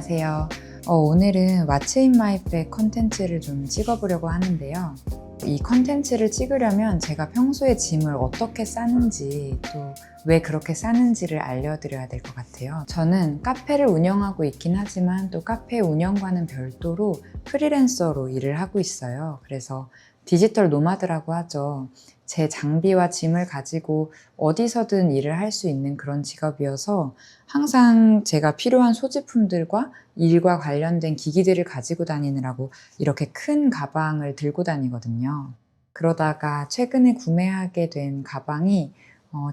안녕하세요. 오늘은 What's in my bag 컨텐츠를 좀 찍어보려고 하는데요. 이 컨텐츠를 찍으려면 제가 평소에 짐을 어떻게 싸는지 또 왜 그렇게 싸는지를 알려드려야 될 것 같아요. 저는 카페를 운영하고 있긴 하지만 또 카페 운영과는 별도로 프리랜서로 일을 하고 있어요. 그래서 디지털 노마드라고 하죠. 제 장비와 짐을 가지고 어디서든 일을 할 수 있는 그런 직업이어서 항상 제가 필요한 소지품들과 일과 관련된 기기들을 가지고 다니느라고 이렇게 큰 가방을 들고 다니거든요. 그러다가 최근에 구매하게 된 가방이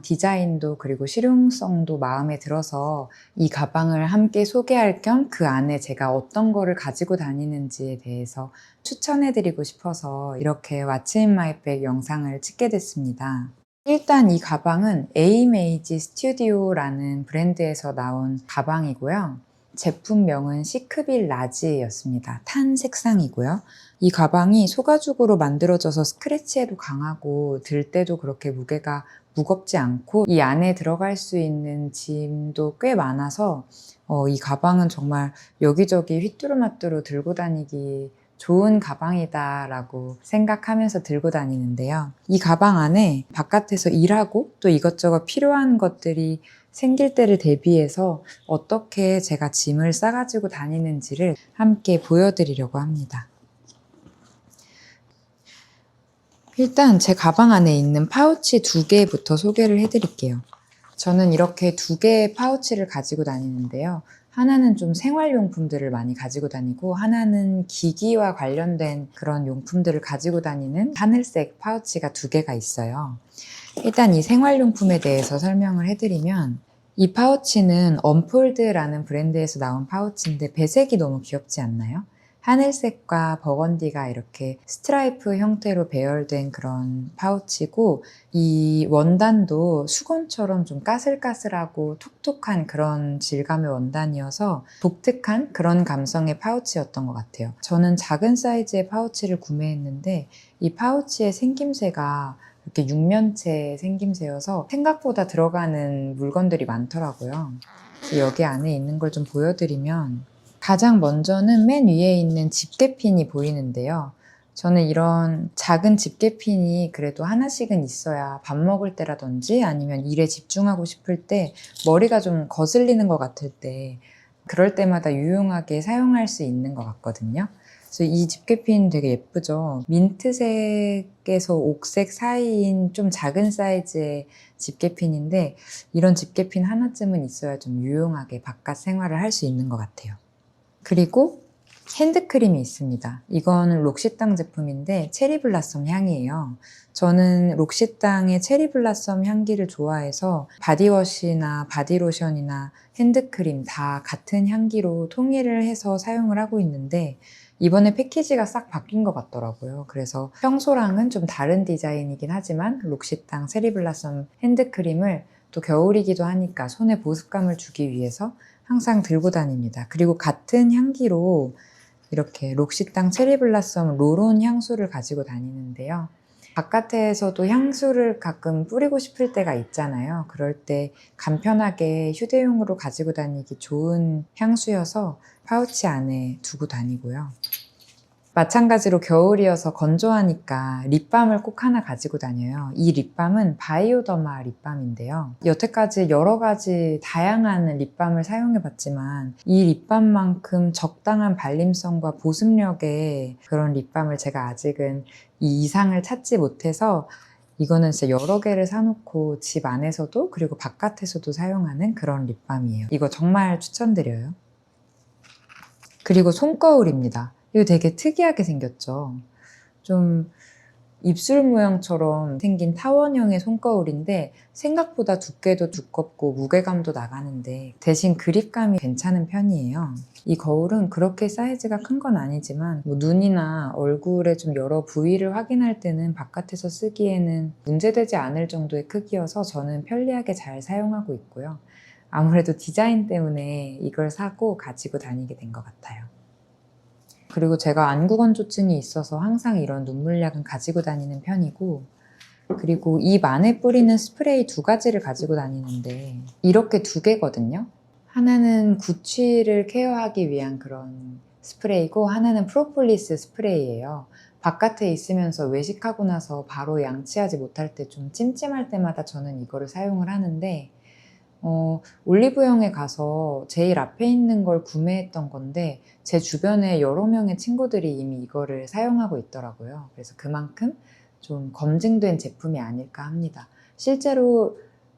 디자인도 그리고 실용성도 마음에 들어서 이 가방을 함께 소개할 겸 그 안에 제가 어떤 거를 가지고 다니는지에 대해서 추천해드리고 싶어서 이렇게 What's in my bag 영상을 찍게 됐습니다. 일단 이 가방은 에이메이지 스튜디오라는 브랜드에서 나온 가방이고요. 제품명은 시크빌 라지였습니다. 탄 색상이고요. 이 가방이 소가죽으로 만들어져서 스크래치에도 강하고 들 때도 그렇게 무게가 무겁지 않고 이 안에 들어갈 수 있는 짐도 꽤 많아서 이 가방은 정말 여기저기 휘뚜루마뚜루 들고 다니기 좋은 가방이다 라고 생각하면서 들고 다니는데요. 이 가방 안에 바깥에서 일하고 또 이것저것 필요한 것들이 생길 때를 대비해서 어떻게 제가 짐을 싸가지고 다니는지를 함께 보여드리려고 합니다. 일단 제 가방 안에 있는 파우치 2개부터 소개를 해드릴게요. 저는 이렇게 2개의 파우치를 가지고 다니는데요. 하나는 좀 생활용품들을 많이 가지고 다니고 하나는 기기와 관련된 그런 용품들을 가지고 다니는 하늘색 파우치가 2개가 있어요. 일단 이 생활용품에 대해서 설명을 해드리면 이 파우치는 언폴드라는 브랜드에서 나온 파우치인데 배색이 너무 귀엽지 않나요? 하늘색과 버건디가 이렇게 스트라이프 형태로 배열된 그런 파우치고 이 원단도 수건처럼 좀 까슬까슬하고 톡톡한 그런 질감의 원단이어서 독특한 그런 감성의 파우치였던 것 같아요. 저는 작은 사이즈의 파우치를 구매했는데 이 파우치의 생김새가 이렇게 육면체 생김새여서 생각보다 들어가는 물건들이 많더라고요. 그래서 여기 안에 있는 걸 좀 보여드리면 가장 먼저는 맨 위에 있는 집게핀이 보이는데요. 저는 이런 작은 집게핀이 그래도 하나씩은 있어야 밥 먹을 때라든지 아니면 일에 집중하고 싶을 때 머리가 좀 거슬리는 것 같을 때 그럴 때마다 유용하게 사용할 수 있는 것 같거든요. 그래서 이 집게핀 되게 예쁘죠. 민트색에서 옥색 사이인 좀 작은 사이즈의 집게핀인데 이런 집게핀 하나쯤은 있어야 좀 유용하게 바깥 생활을 할 수 있는 것 같아요. 그리고 핸드크림이 있습니다. 이거는 록시땅 제품인데 체리블라썸 향이에요. 저는 록시땅의 체리블라썸 향기를 좋아해서 바디워시나 바디로션이나 핸드크림 다 같은 향기로 통일을 해서 사용을 하고 있는데 이번에 패키지가 싹 바뀐 것 같더라고요. 그래서 평소랑은 좀 다른 디자인이긴 하지만 록시땅 체리블라썸 핸드크림을 또 겨울이기도 하니까 손에 보습감을 주기 위해서 항상 들고 다닙니다. 그리고 같은 향기로 이렇게 록시땅 체리블라썸 롤온 향수를 가지고 다니는데요. 바깥에서도 향수를 가끔 뿌리고 싶을 때가 있잖아요. 그럴 때 간편하게 휴대용으로 가지고 다니기 좋은 향수여서 파우치 안에 두고 다니고요. 마찬가지로 겨울이어서 건조하니까 립밤을 꼭 하나 가지고 다녀요. 이 립밤은 바이오더마 립밤인데요. 여태까지 여러 가지 다양한 립밤을 사용해 봤지만 이 립밤만큼 적당한 발림성과 보습력의 그런 립밤을 제가 아직은 이 이상을 찾지 못해서 이거는 진짜 여러 개를 사놓고 집 안에서도 그리고 바깥에서도 사용하는 그런 립밤이에요. 이거 정말 추천드려요. 그리고 손거울입니다. 이거 되게 특이하게 생겼죠. 좀 입술 모양처럼 생긴 타원형의 손거울인데 생각보다 두께도 두껍고 무게감도 나가는데 대신 그립감이 괜찮은 편이에요. 이 거울은 그렇게 사이즈가 큰 건 아니지만 눈이나 얼굴의 좀 여러 부위를 확인할 때는 바깥에서 쓰기에는 문제되지 않을 정도의 크기여서 저는 편리하게 잘 사용하고 있고요. 아무래도 디자인 때문에 이걸 사고 가지고 다니게 된 것 같아요. 그리고 제가 안구건조증이 있어서 항상 이런 눈물약은 가지고 다니는 편이고 그리고 입 안에 뿌리는 스프레이 2가지를 가지고 다니는데 이렇게 2개거든요. 하나는 구취를 케어하기 위한 그런 스프레이고 하나는 프로폴리스 스프레이예요. 바깥에 있으면서 외식하고 나서 바로 양치하지 못할 때 좀 찜찜할 때마다 저는 이거를 사용을 하는데 올리브영에 가서 제일 앞에 있는 걸 구매했던 건데 제 주변에 여러 명의 친구들이 이미 이거를 사용하고 있더라고요. 그래서 그만큼 좀 검증된 제품이 아닐까 합니다. 실제로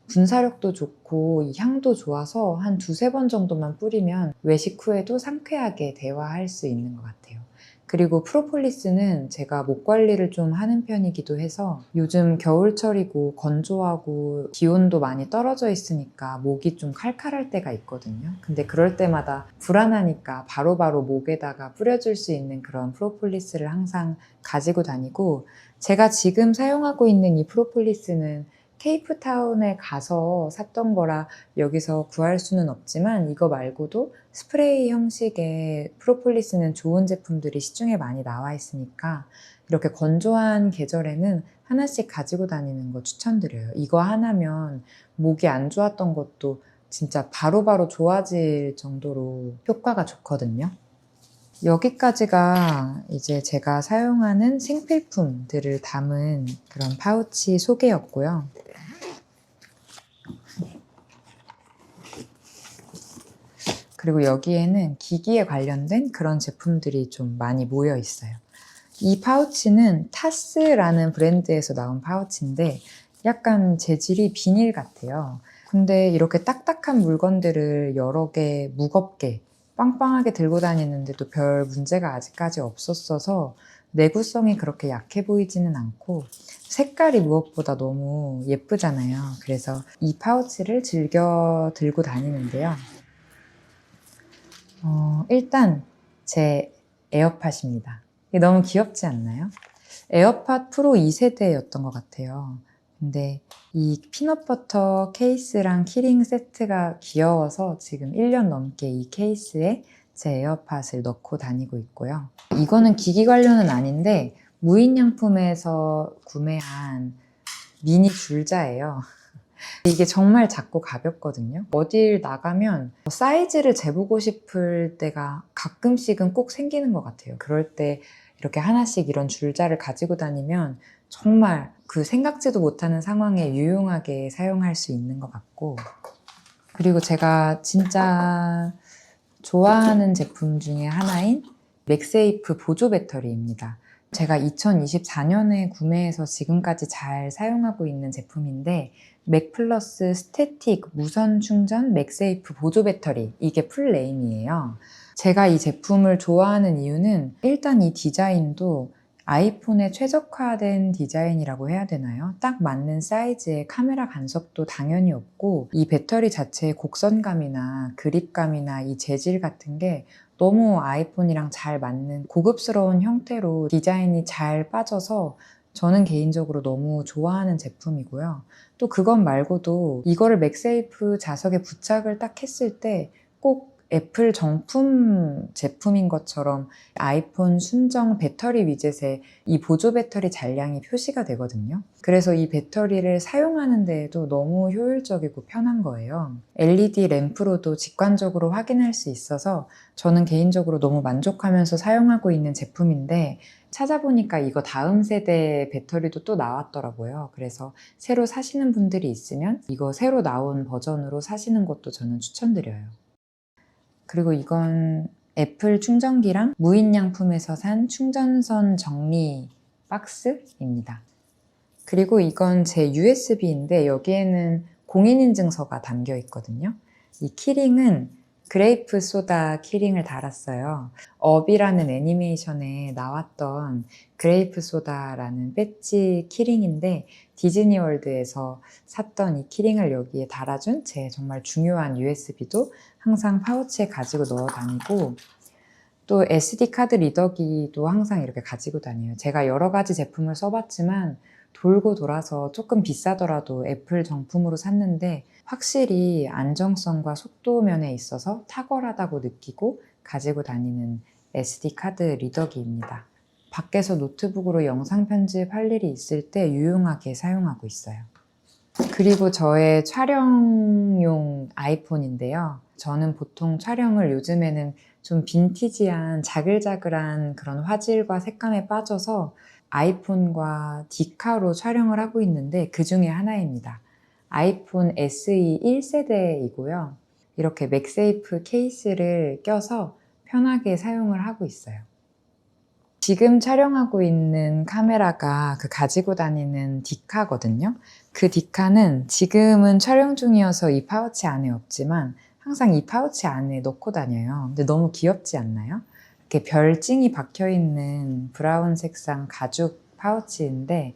분사력도 좋고 이 향도 좋아서 한 두세 번 정도만 뿌리면 외식 후에도 상쾌하게 대화할 수 있는 것 같아요. 그리고 프로폴리스는 제가 목 관리를 좀 하는 편이기도 해서 요즘 겨울철이고 건조하고 기온도 많이 떨어져 있으니까 목이 좀 칼칼할 때가 있거든요. 근데 그럴 때마다 불안하니까 바로바로 목에다가 뿌려줄 수 있는 그런 프로폴리스를 항상 가지고 다니고, 제가 지금 사용하고 있는 이 프로폴리스는 케이프타운에 가서 샀던 거라 여기서 구할 수는 없지만 이거 말고도 스프레이 형식의 프로폴리스는 좋은 제품들이 시중에 많이 나와 있으니까 이렇게 건조한 계절에는 하나씩 가지고 다니는 거 추천드려요. 이거 하나면 목이 안 좋았던 것도 진짜 바로바로 좋아질 정도로 효과가 좋거든요. 여기까지가 이제 제가 사용하는 생필품들을 담은 그런 파우치 소개였고요. 그리고 여기에는 기기에 관련된 그런 제품들이 좀 많이 모여 있어요. 이 파우치는 타스라는 브랜드에서 나온 파우치인데 약간 재질이 비닐 같아요. 근데 이렇게 딱딱한 물건들을 여러 개 무겁게 빵빵하게 들고 다니는데도 별 문제가 아직까지 없었어서 내구성이 그렇게 약해 보이지는 않고 색깔이 무엇보다 너무 예쁘잖아요. 그래서 이 파우치를 즐겨 들고 다니는데요. 일단 제 에어팟입니다. 이게 너무 귀엽지 않나요? 에어팟 프로 2세대였던 것 같아요. 근데 이 피넛버터 케이스랑 키링 세트가 귀여워서 지금 1년 넘게 이 케이스에 제 에어팟을 넣고 다니고 있고요. 이거는 기기 관련은 아닌데 무인양품에서 구매한 미니 줄자예요. 이게 정말 작고 가볍거든요. 어딜 나가면 사이즈를 재보고 싶을 때가 가끔씩은 꼭 생기는 것 같아요. 그럴 때 이렇게 하나씩 이런 줄자를 가지고 다니면 정말 그 생각지도 못하는 상황에 유용하게 사용할 수 있는 것 같고, 그리고 제가 진짜 좋아하는 제품 중에 하나인 맥세이프 보조 배터리입니다. 제가 2024년에 구매해서 지금까지 잘 사용하고 있는 제품인데 맥플러스 스태틱 무선 충전 맥세이프 보조 배터리, 이게 풀네임이에요. 제가 이 제품을 좋아하는 이유는 일단 이 디자인도 아이폰에 최적화된 디자인이라고 해야 되나요? 딱 맞는 사이즈의 카메라 간섭도 당연히 없고 이 배터리 자체의 곡선감이나 그립감이나 이 재질 같은 게 너무 아이폰이랑 잘 맞는 고급스러운 형태로 디자인이 잘 빠져서 저는 개인적으로 너무 좋아하는 제품이고요. 또 그것 말고도 이거를 맥세이프 자석에 부착을 딱 했을 때 꼭 애플 정품 제품인 것처럼 아이폰 순정 배터리 위젯에 이 보조 배터리 잔량이 표시가 되거든요. 그래서 이 배터리를 사용하는 데에도 너무 효율적이고 편한 거예요. LED 램프로도 직관적으로 확인할 수 있어서 저는 개인적으로 너무 만족하면서 사용하고 있는 제품인데, 찾아보니까 이거 다음 세대 배터리도 또 나왔더라고요. 그래서 새로 사시는 분들이 있으면 이거 새로 나온 버전으로 사시는 것도 저는 추천드려요. 그리고 이건 애플 충전기랑 무인양품에서 산 충전선 정리 박스입니다. 그리고 이건 제 USB인데 여기에는 공인인증서가 담겨 있거든요. 이 키링은 그레이프 소다 키링을 달았어요. 업이라는 애니메이션에 나왔던 그레이프 소다라는 배지 키링인데 디즈니월드에서 샀던 이 키링을 여기에 달아준 제 정말 중요한 USB도 항상 파우치에 가지고 넣어 다니고, 또 SD 카드 리더기도 항상 이렇게 가지고 다녀요. 제가 여러 가지 제품을 써봤지만 돌고 돌아서 조금 비싸더라도 애플 정품으로 샀는데 확실히 안정성과 속도 면에 있어서 탁월하다고 느끼고 가지고 다니는 SD 카드 리더기입니다. 밖에서 노트북으로 영상 편집할 일이 있을 때 유용하게 사용하고 있어요. 그리고 저의 촬영용 아이폰인데요. 저는 보통 촬영을 요즘에는 좀 빈티지한 자글자글한 그런 화질과 색감에 빠져서 아이폰과 디카로 촬영을 하고 있는데 그 중에 하나입니다. 아이폰 SE 1세대이고요. 이렇게 맥세이프 케이스를 껴서 편하게 사용을 하고 있어요. 지금 촬영하고 있는 카메라가 그 가지고 다니는 디카거든요. 그 디카는 지금은 촬영 중이어서 이 파우치 안에 없지만 항상 이 파우치 안에 넣고 다녀요. 근데 너무 귀엽지 않나요? 이렇게 별징이 박혀 있는 브라운 색상 가죽 파우치인데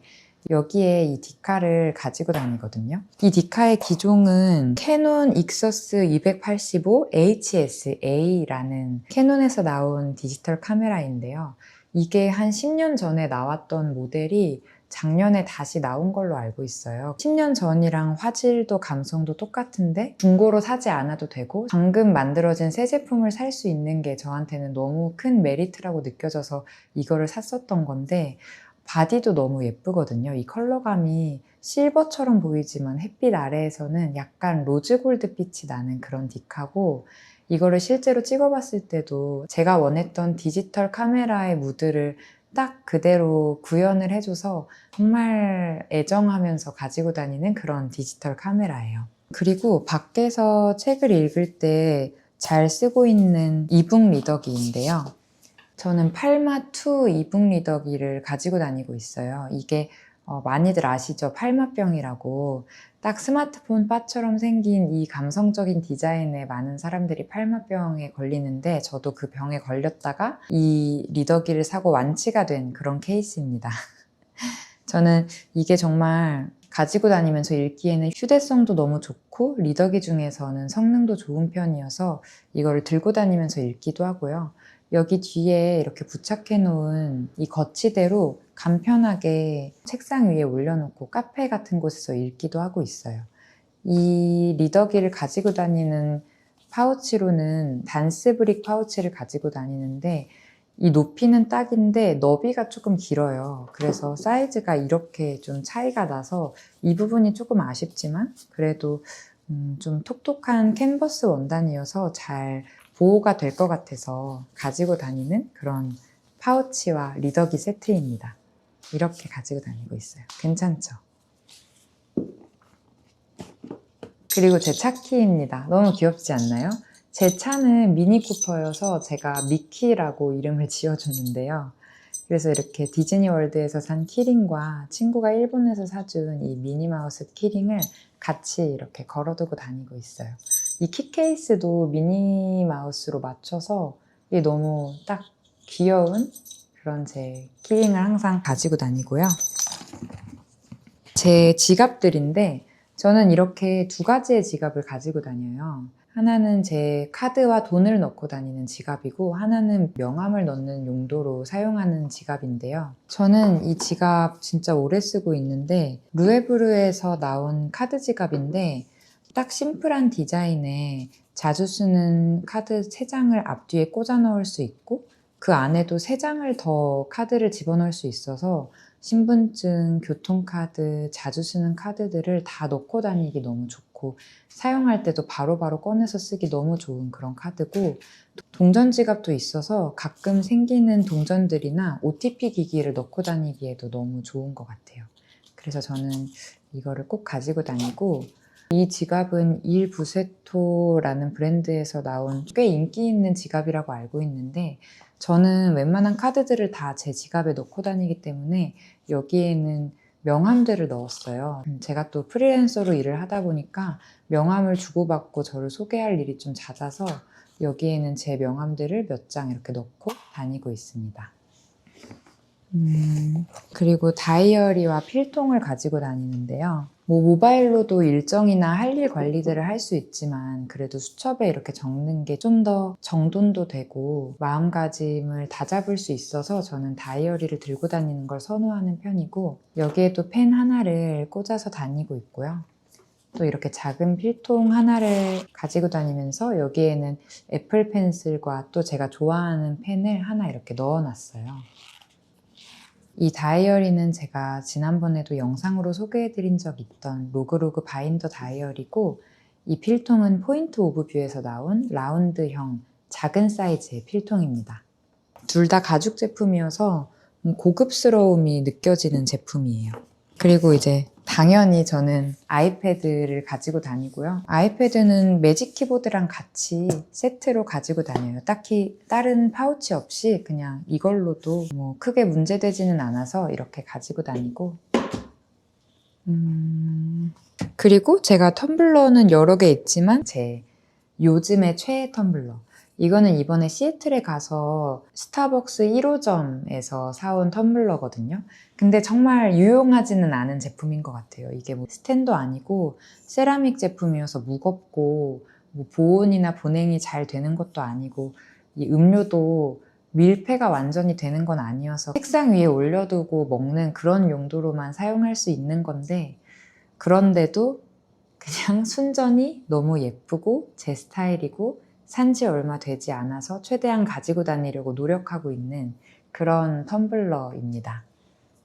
여기에 이 디카를 가지고 다니거든요. 이 디카의 기종은 캐논 익서스 285 HSA라는 캐논에서 나온 디지털 카메라인데요. 이게 한 10년 전에 나왔던 모델이 작년에 다시 나온 걸로 알고 있어요. 10년 전이랑 화질도 감성도 똑같은데 중고로 사지 않아도 되고 방금 만들어진 새 제품을 살 수 있는 게 저한테는 너무 큰 메리트라고 느껴져서 이거를 샀었던 건데 바디도 너무 예쁘거든요. 이 컬러감이 실버처럼 보이지만 햇빛 아래에서는 약간 로즈골드 빛이 나는 그런 디카고 이거를 실제로 찍어봤을 때도 제가 원했던 디지털 카메라의 무드를 딱 그대로 구현을 해줘서 정말 애정하면서 가지고 다니는 그런 디지털 카메라예요. 그리고 밖에서 책을 읽을 때 잘 쓰고 있는 이북 리더기인데요. 저는 팔마2 이북 리더기를 가지고 다니고 있어요. 이게 많이들 아시죠? 팔마병이라고. 딱 스마트폰 바처럼 생긴 이 감성적인 디자인에 많은 사람들이 팔마병에 걸리는데 저도 그 병에 걸렸다가 이 리더기를 사고 완치가 된 그런 케이스입니다. 저는 이게 정말 가지고 다니면서 읽기에는 휴대성도 너무 좋고 리더기 중에서는 성능도 좋은 편이어서 이거를 들고 다니면서 읽기도 하고요. 여기 뒤에 이렇게 부착해 놓은 이 거치대로 간편하게 책상 위에 올려놓고 카페 같은 곳에서 읽기도 하고 있어요. 이 리더기를 가지고 다니는 파우치로는 단스브릭 파우치를 가지고 다니는데 이 높이는 딱인데 너비가 조금 길어요. 그래서 사이즈가 이렇게 좀 차이가 나서 이 부분이 조금 아쉽지만 그래도 좀 톡톡한 캔버스 원단이어서 잘 보호가 될 것 같아서 가지고 다니는 그런 파우치와 리더기 세트입니다. 이렇게 가지고 다니고 있어요. 괜찮죠? 그리고 제 차 키입니다. 너무 귀엽지 않나요? 제 차는 미니 쿠퍼여서 제가 미키라고 이름을 지어줬는데요. 그래서 이렇게 디즈니 월드에서 산 키링과 친구가 일본에서 사준 이 미니마우스 키링을 같이 이렇게 걸어두고 다니고 있어요. 이 키 케이스도 미니마우스로 맞춰서 이게 너무 딱 귀여운 그런 제 키링을 항상 가지고 다니고요. 제 지갑들인데 저는 이렇게 두 가지의 지갑을 가지고 다녀요. 하나는 제 카드와 돈을 넣고 다니는 지갑이고 하나는 명함을 넣는 용도로 사용하는 지갑인데요. 저는 이 지갑 진짜 오래 쓰고 있는데 루에브르에서 나온 카드 지갑인데 딱 심플한 디자인에 자주 쓰는 카드 3장을 앞뒤에 꽂아 넣을 수 있고 그 안에도 3장을 더 카드를 집어넣을 수 있어서 신분증, 교통카드, 자주 쓰는 카드들을 다 넣고 다니기 너무 좋고 사용할 때도 바로바로 꺼내서 쓰기 너무 좋은 그런 카드고 동전 지갑도 있어서 가끔 생기는 동전들이나 OTP 기기를 넣고 다니기에도 너무 좋은 것 같아요. 그래서 저는 이거를 꼭 가지고 다니고 이 지갑은 일 부세토라는 브랜드에서 나온 꽤 인기 있는 지갑이라고 알고 있는데 저는 웬만한 카드들을 다 제 지갑에 넣고 다니기 때문에 여기에는 명함들을 넣었어요. 제가 또 프리랜서로 일을 하다 보니까 명함을 주고받고 저를 소개할 일이 좀 잦아서 여기에는 제 명함들을 몇 장 이렇게 넣고 다니고 있습니다. 그리고 다이어리와 필통을 가지고 다니는데요. 모바일로도 일정이나 할 일 관리들을 할 수 있지만 그래도 수첩에 이렇게 적는 게 좀 더 정돈도 되고 마음가짐을 다잡을 수 있어서 저는 다이어리를 들고 다니는 걸 선호하는 편이고 여기에도 펜 하나를 꽂아서 다니고 있고요. 또 이렇게 작은 필통 하나를 가지고 다니면서 여기에는 애플 펜슬과 또 제가 좋아하는 펜을 하나 이렇게 넣어놨어요. 이 다이어리는 제가 지난번에도 영상으로 소개해드린 적 있던 로그로그 바인더 다이어리고, 이 필통은 포인트 오브 뷰에서 나온 라운드형 작은 사이즈의 필통입니다. 둘 다 가죽 제품이어서 고급스러움이 느껴지는 제품이에요. 그리고 이제 당연히 저는 아이패드를 가지고 다니고요. 아이패드는 매직 키보드랑 같이 세트로 가지고 다녀요. 딱히 다른 파우치 없이 그냥 이걸로도 뭐 크게 문제되지는 않아서 이렇게 가지고 다니고, 그리고 제가 텀블러는 여러 개 있지만 제 요즘의 최애 텀블러, 이거는 이번에 시애틀에 가서 스타벅스 1호점에서 사온 텀블러거든요. 근데 정말 유용하지는 않은 제품인 것 같아요. 이게 뭐 스텐도 아니고 세라믹 제품이어서 무겁고 뭐 보온이나 보냉이 잘 되는 것도 아니고, 이 음료도 밀폐가 완전히 되는 건 아니어서 책상 위에 올려두고 먹는 그런 용도로만 사용할 수 있는 건데, 그런데도 그냥 순전히 너무 예쁘고 제 스타일이고 산지 얼마 되지 않아서 최대한 가지고 다니려고 노력하고 있는 그런 텀블러입니다.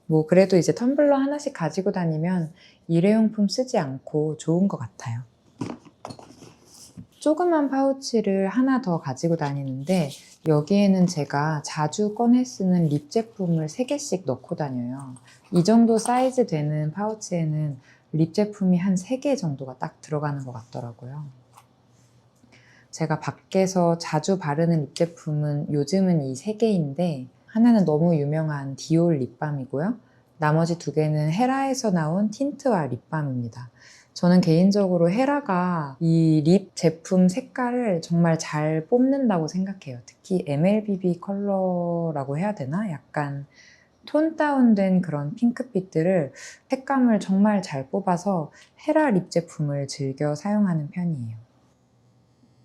뭐 그래도 이제 텀블러 하나씩 가지고 다니면 일회용품 쓰지 않고 좋은 것 같아요. 조그만 파우치를 하나 더 가지고 다니는데, 여기에는 제가 자주 꺼내 쓰는 립 제품을 3개씩 넣고 다녀요. 이 정도 사이즈 되는 파우치에는 립 제품이 한 3개 정도가 딱 들어가는 것 같더라고요. 제가 밖에서 자주 바르는 립 제품은 요즘은 이 3개인데, 하나는 너무 유명한 디올 립밤이고요. 나머지 2개는 헤라에서 나온 틴트와 립밤입니다. 저는 개인적으로 헤라가 이 립 제품 색깔을 정말 잘 뽑는다고 생각해요. 특히 MLBB 컬러라고 해야 되나? 약간 톤 다운된 그런 핑크빛들을, 색감을 정말 잘 뽑아서 헤라 립 제품을 즐겨 사용하는 편이에요.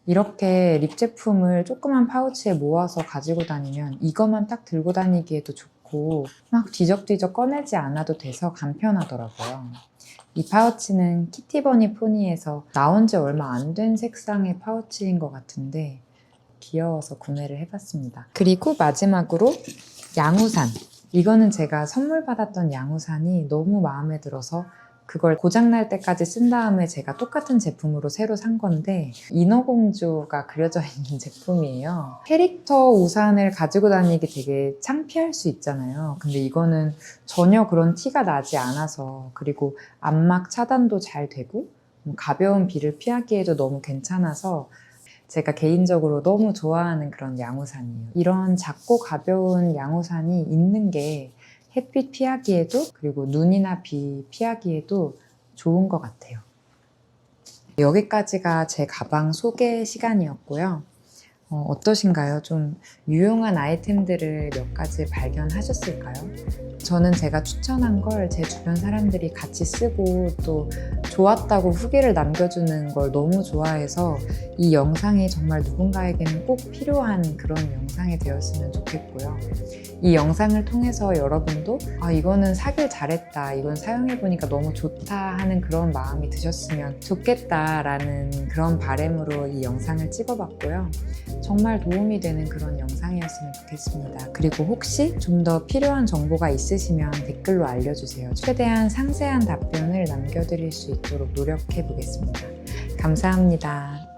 이렇게 립 제품을 조그만 파우치에 모아서 가지고 다니면 이것만 딱 들고 다니기에도 좋고 막 뒤적뒤적 꺼내지 않아도 돼서 간편하더라고요. 이 파우치는 키티버니 포니에서 나온 지 얼마 안 된 색상의 파우치인 것 같은데 귀여워서 구매를 해봤습니다. 그리고 마지막으로 양우산. 이거는 제가 선물 받았던 양우산이 너무 마음에 들어서 그걸 고장날 때까지 쓴 다음에 제가 똑같은 제품으로 새로 산 건데, 인어공주가 그려져 있는 제품이에요. 캐릭터 우산을 가지고 다니기 되게 창피할 수 있잖아요. 근데 이거는 전혀 그런 티가 나지 않아서, 그리고 암막 차단도 잘 되고 가벼운 비를 피하기에도 너무 괜찮아서 제가 개인적으로 너무 좋아하는 그런 양우산이에요. 이런 작고 가벼운 양우산이 있는 게 햇빛 피하기에도, 그리고 눈이나 비 피하기에도 좋은 것 같아요. 여기까지가 제 가방 소개 시간이었고요. 어떠신가요? 좀 유용한 아이템들을 몇 가지 발견하셨을까요? 저는 제가 추천한 걸 제 주변 사람들이 같이 쓰고 또 좋았다고 후기를 남겨주는 걸 너무 좋아해서 이 영상이 정말 누군가에게는 꼭 필요한 그런 영상이 되었으면 좋겠고요. 이 영상을 통해서 여러분도 이거는 사길 잘했다, 이건 사용해보니까 너무 좋다 하는 그런 마음이 드셨으면 좋겠다라는 그런 바람으로 이 영상을 찍어봤고요. 정말 도움이 되는 그런 영상이었으면 좋겠습니다. 그리고 혹시 좀 더 필요한 정보가 있으시면 댓글로 알려주세요. 최대한 상세한 답변을 남겨드릴 수 있도록 노력해 보겠습니다. 감사합니다.